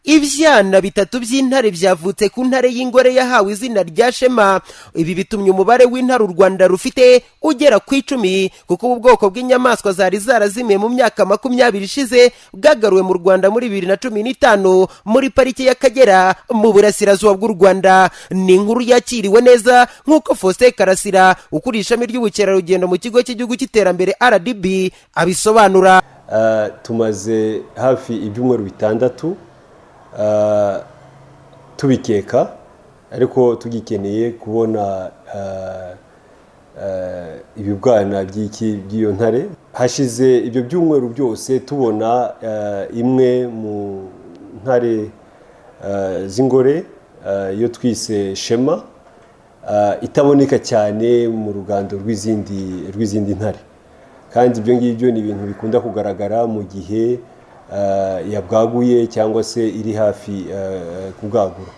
Ivyana bitatu by'intare byavutse ku ntare y'ingore yahawe izina rya Shema. Ibi bitumye umubare w'intare u Rwanda rufite ugera ku 10, kuko ubu bwoko bw'inyamaswa zari zarazimiye mu myaka 20 ishize bwagaruwe mu Rwanda muri 2015 muri parike y'Akagera mu burasirazuba bw'u Rwanda. Ni inkuru yakiriwe neza nk'uko Faustin Karasira ukuriye ishami ry'ubukerarugendo mu kigo cy'igihugu cy'iterambere RDB abisobanura. Tumaze hafi ibyumweru 6 tubikeka, ariko tugikeneye kubona ibibwana by'iyo ntare. Hashize ibyo byumweru byose tubona imwe mu ntare z'ingore yo twise Shema itaboneka cyane mu rugando rw'izindi ntare, kandi ibyo ngibyo ni ibintu bikunda kugaragara mu gihe yabwaguye cyangwa se iri hafi kubwagura.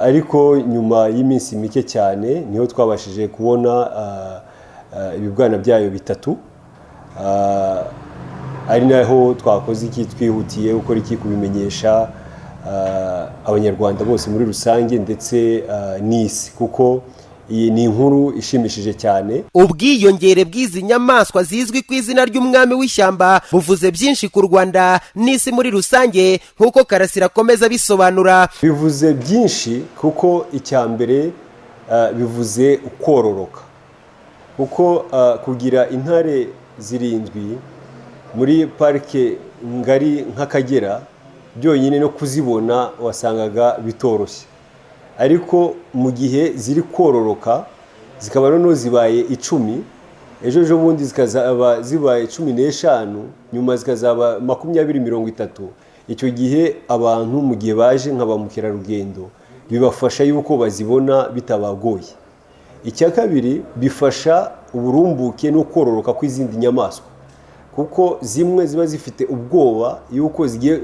Ariko nyuma y'iminsi mike cyane niho twabashije kubona ibibwana byayo 3, ari naho twakoze iki, twihutiye gukora iki kubimenyesha abanyarwanda bose muri rusange ndetse n'isi, kuko iyi ni inkuru ishimishije cyane. Ubwiyongere bw'izi nyamaswa zizwi ku izina ry'umwami w'ishyamba buvuze byinshi ku Rwanda n'isi muri rusange, nk'uko Karasira akomeza bisobanura. Bivuze byinshi kuko icyambere bivuze ukororoka, kuko kugira intare 7 muri parike ngari nk'Akagera byonyine no kuzibona wasangaga bitoroshye, ariko mu gihe ziri kororoka zikaba noneho zibaye 10, ejo bundi zikazaba zibaye 15, nyuma zikazaba 20-30. Icyo gihe abantu mu gihe baje nk'aba mukerarugendo bibafasha yuko bazibona bitabagoye. Icya kabiri, bifasha uburumbuke no kororoka kw'izindi nyamaswa, kuko zimwe ziba zifite ubwoba yuko zigiye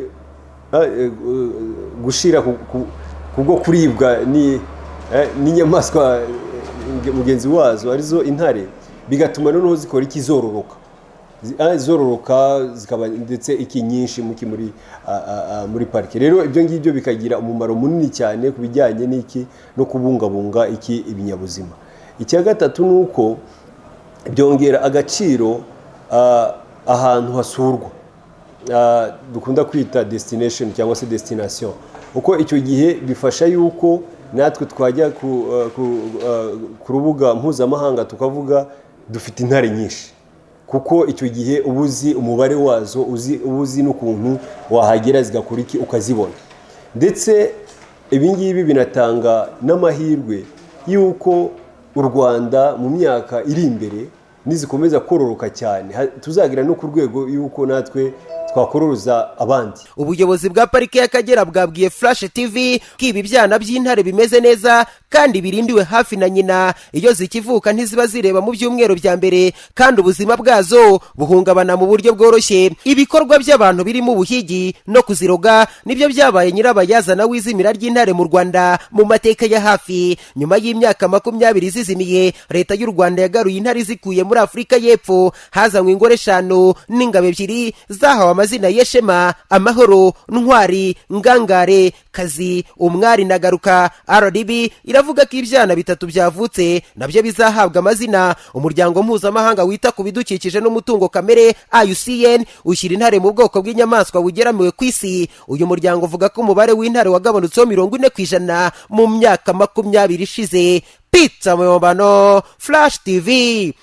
gushira kubwo kuribwa n'inyamaswa mugenzi wazo arizo intare, bigatuma noneho zikora ikizororoka, zikaba ndetse iki nyinshi muri parike. Rero ibyo ngibyo bikagira umumaro munini cyane ku bijyanye n'iki no kubungabunga ibinyabuzima. Icya gatatu ni uko byongera agaciro ahantu hasurwa, dukunda kwita destination cyangwa se destination, uko icyo gihe bifasha yuko natwe twajya ku rubuga mpuzamahanga tukavuga dufite intare nyinshi, kuko icyo gihe ubuzi umubare wazo, ubuzi n'ukuntu wahagera zigakora iki ukazibona. Ndetse ibingibi binatanga n'amahirwe yuko u Rwanda mu myaka iri imbere nizikomeza kororoka cyane tuzagira no ku rwego yuko natwe twakororoza abandi. Ubuyobozi bwa parike y'Akagera bwabwiye Flash TV ko ibi byana by'intare bimeze neza kandi birindiwe hafi na nyina. Iyo zikivuka ntiziba zireba mu byumweru bya mbere, kandi ubuzima bwazo buhungabana mu buryo bworoshye. Ibikorwa by'abantu birimo ubuhigi no kuziroga nibyo byabaye nyirabayazana w'izimira ry'intare mu Rwanda mu mateka ya hafi. Nyuma y'imyaka 20 zizimiye, leta y'u Rwanda yagaruye intare zikuye muri Afurika y'Epfo. Hazanywe ingore 5 n'ingabo 2 zahawe amazina y'Eshema, Amahoro, Ntwari, Ngangare, Kazi, Umwari na Garuka. RDB iravuga ko ibyana 3 byavutse nabyo bizahabwa amazina. Umuryango mpuzamahanga wita ku bidukikije n'umutungo kamere IUCN ushyira intare mu bwoko bw'inyamaswa bugeramiwe ku isi. Uyu muryango uvuga ko umubare w'intare wagabanutseho 40% mu myaka 20 ishize. Pizza Muyobano, Flash TV.